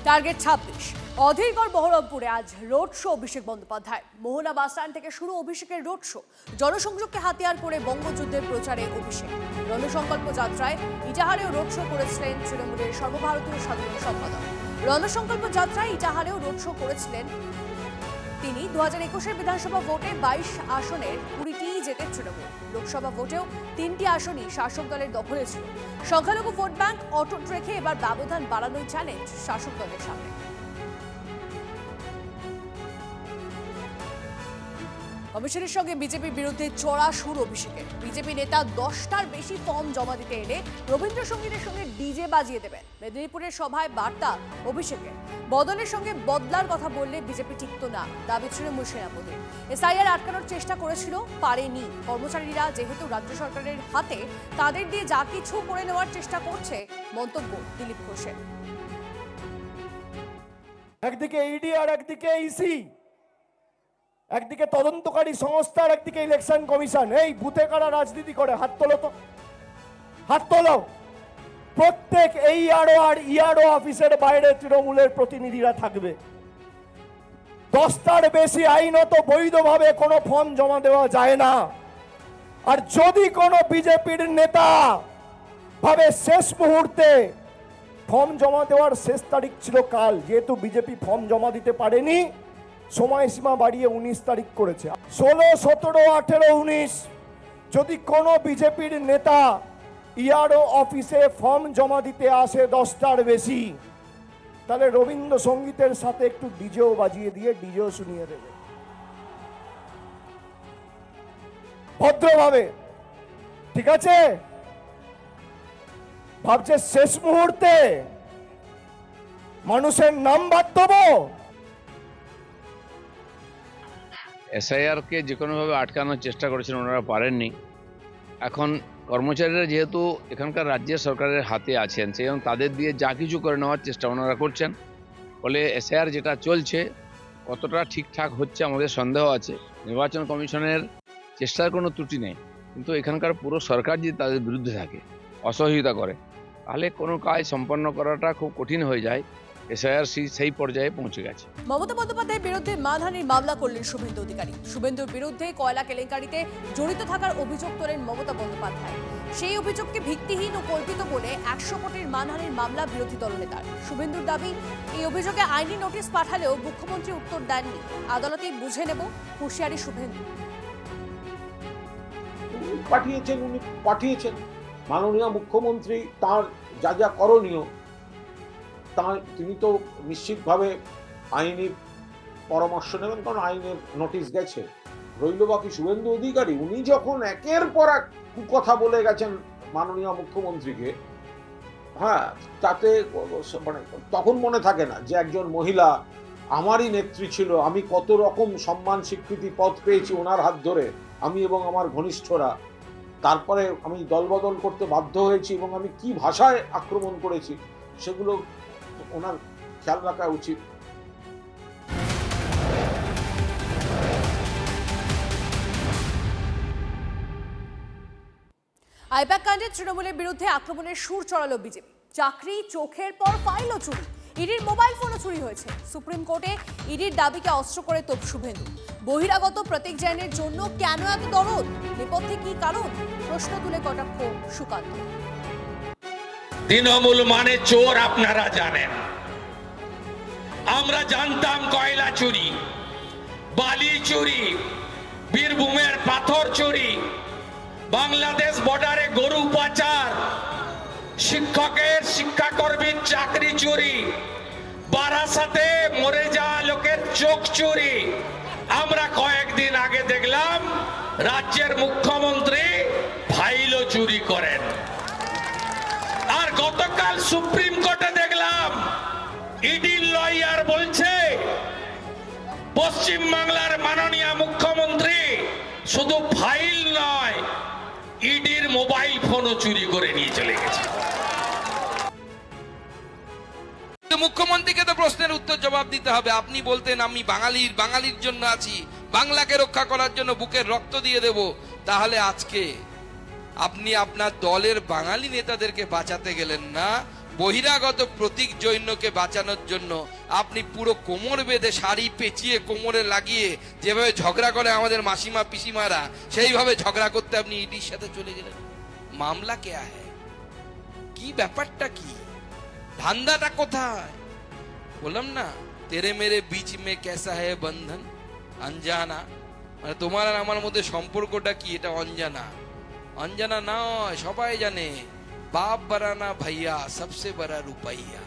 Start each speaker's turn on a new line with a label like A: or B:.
A: Target 26। অধীরগড় বহরমপুরে আজ road show Abhishek Bandyopadhyay. মোহনা bus stand থেকে শুরু অভিষেকের রোড শো। জনসংযোগকে হাতিয়ার করে বঙ্গযুদ্ধের প্রচারে অভিষেক। রণসংকল্প যাত্রায় ইটাহারেও রোড শো করেছিলেন তৃণমূলের সর্বভারতীয় সাধারণ সম্পাদক। রণসংকল্প যাত্রায় ইটাহারেও রোড শো করেছিলেন তিনি। 2021-এর বিধানসভা ভোটে 22 আসনের 20টি জেতে তৃণমূল। লোকসভা ভোটেও 3টি আসনই শাসক দলের দখলে ছিল। সংখ্যালঘু ভোট ব্যাংক অটুট রেখে এবার ব্যবধান বাড়ানোর চ্যালেঞ্জ শাসক দলের সামনে। কমিশনের সঙ্গে বিজেপির বিরুদ্ধে চড়া সুর অভিষেকের। বিজেপি নেতা 10টার বেশি ফর্ম জমা দিতে এলে রবীন্দ্রসঙ্গীতের সঙ্গে ডিজে বাজিয়ে দেবেন। মেদিনীপুরের সভায় বার্তা অভিষেকের। বদলের সঙ্গে বদলার কথা বললে বিজেপি টিকত না, দাবি তৃণমূল সেনাপতির। এসআইআর আটকানোর চেষ্টা করেছিল, পারেনি। কর্মচারীরা যেহেতু রাজ্য সরকারের হাতে, তাদের দিয়ে যা কিছু করে নেওয়ার চেষ্টা করছে, মন্তব্য দিলীপ ঘোষের।
B: একদিকে ইডি আর একদিকে ইসি, একদিকে তদন্তকারী সংস্থা আর একদিকে ইলেকশন কমিশন। এই বুথে কারা রাজনীতি করে? হাত তোলো তো, হাত তোলো। প্রত্যেক এইআরও আর ইআরও অফিসের বাইরে তৃণমূলের প্রতিনিধিরা থাকবে। 10টার বেশি আইনত বৈধভাবে কোনো ফর্ম জমা দেওয়া যায় না। আর যদি কোনো বিজেপির নেতা ভাবে শেষ মুহূর্তে, ফর্ম জমা দেওয়ার শেষ তারিখ ছিল কাল, যেহেতু বিজেপি ফর্ম জমা দিতে পারেনি, সময়সীমা বাড়িয়ে 19 তারিখ করেছে। 16, 17, 18, 19 যদি কোনো বিজেপির নেতা ইআরও অফিসে ফর্ম জমা দিতে আসে 10টার বেশি, তাহলে রবীন্দ্রসঙ্গীতের সাথে একটু ডিজেও বাজিয়ে দিয়ে ডিজেও শুনিয়ে দেবে ভদ্রভাবে। ঠিক আছে? ভাবছে শেষ মুহূর্তে মানুষের নাম বাদ দেবো?
C: এসআইআর কে যে কোনোভাবে আটকানোর চেষ্টা করেছিলেন, ওনারা পারেননি। এখন কর্মচারীরা যেহেতু এখানকার রাজ্যের সরকারের হাতে আছেন, সেই জন্য তাদের দিয়ে যা কিছু করে নেওয়ার চেষ্টা ওনারা করছেন। ফলে এসআইআর যেটা চলছে কতটা ঠিকঠাক হচ্ছে আমাদের সন্দেহ আছে। নির্বাচন কমিশনের চেষ্টার কোনো ত্রুটি নেই, কিন্তু এখানকার পুরো সরকার যদি তাদের বিরুদ্ধে থাকে, অসহযোগিতা করে, তাহলে কোনো কাজ সম্পন্ন করাটা খুব কঠিন হয়ে যায়। এসআইআর সেই পর্যায়ে পৌঁছে গেছে।
A: মমতা বন্দ্যোপাধ্যায়ের বিরুদ্ধে মানহানির মামলা করলেন শুভেন্দু অধিকারী। শুভেন্দুর বিরুদ্ধে কয়লা কেলেঙ্কারিতে জড়িত থাকার অভিযোগ তোলেন মমতা বন্দ্যোপাধ্যায়। সেই অভিযোগকে ভিত্তিহীন ও কল্পিত বলে 100 কোটির মানহানির মামলা বিরোধী দলনেতার। শুভেন্দুর দাবি, এই অভিযোগে আইনি নোটিশ পাঠালেও মুখ্যমন্ত্রী উত্তর দেননি। আদালতেই বুঝে নেব, হুঁশিয়ারি শুভেন্দু।
D: উনি পাঠিয়েছেন মাননীয় মুখ্যমন্ত্রী, তার যা যা করণীয় তিনি তো নিশ্চিতভাবে আইনি পরামর্শ নেবেন, কারণ আইনের নোটিশ গেছে। রইল বাকি শুভেন্দু অধিকারী, উনি যখন একের পর এক কথা বলে গেছেন মাননীয় মুখ্যমন্ত্রীকে, হ্যাঁ, তাতে মানে তখন মনে থাকে না যে একজন মহিলা আমারই নেত্রী ছিল, আমি কত রকম সম্মান স্বীকৃতি পদ পেয়েছি ওনার হাত ধরে, আমি এবং আমার ঘনিষ্ঠরা। তারপরে আমি দলবদল করতে বাধ্য হয়েছি এবং আমি কি ভাষায় আক্রমণ করেছি, সেগুলো ওনার খেয়াল রাখা উচিত।
A: আইপ্যাক কাণ্ডে তৃণমূলের বিরুদ্ধে আক্রমণের সুর চড়ালো বিজেপি। চাকরি, চোখের পর ফাইলও চুরি, ইডির মোবাইল ফোনও চুরি হয়েছে। সুপ্রিম কোর্টে ইডির দাবিকে অস্ত্র করে তোপ শুভেন্দু। বহিরাগত প্রতীক জৈনের জন্য কেন এত দরদ? নেপথ্যে কি কারণ? প্রশ্ন তুলে কটাক্ষ সুকান্ত।
E: তৃণমূল মানে চোর, আপনারা জানেন। আমরা জানতাম কয়লা চুরি, বালি চুরি, বীরভূমের পাথর চুরি, বাংলাদেশ বর্ডারে গরু পাচার, শিক্ষকের শিক্ষাকর্মীর চাকরি চুরি, বারাসাতে মরে যাওয়া লোকের চোখ চুরি। আমরা কয়েকদিন আগে দেখলাম রাজ্যের মুখ্যমন্ত্রী ফাইলও চুরি করেন। আর গতকাল সুপ্রিম কোর্টে দেখলাম ইডির লয়ার বলছে পশ্চিম বাংলার মাননীয় মুখ্যমন্ত্রী শুধু ফাইল নয়, ইডির মোবাইল ফোনও চুরি করে নিয়ে চলে গেছে।
F: মুখ্যমন্ত্রীকে তো প্রশ্নের উত্তর জবাব দিতে হবে। আপনি বলতেন আমি বাঙালির জন্য আছি, বাংলাকে রক্ষা করার জন্য বুকের রক্ত দিয়ে দেব, তাহলে আজকে আপনি আপনার দলের বাঙালি নেতাদেরকে বাঁচাতে গেলেন না, বহিরাগত প্রতীক জৈন্যকে বাঁচানোর জন্য আপনি পুরো কোমর বেঁধে শাড়ি পেঁচিয়ে কোমরে লাগিয়ে যেভাবে ঝগড়া করে আমাদের মাসিমা পিসিমারা, সেইভাবে ঝগড়া করতে আপনি ইডির সাথে চলে গেলেন। মামলা কেয়া হ্যায়, কি ব্যাপারটা কি, ধান্দাটা কোথায়? বললাম না, তেরে মেরে বিচ মে কেসা হে বন্ধন অনজানা, মানে তোমার আর আমার মধ্যে সম্পর্কটা কি, এটা অনজানা। অনজানা নয়, সবাই জানে। বাপ বাড়ানা ভাইয়া সবসে বড় রুপাইয়া।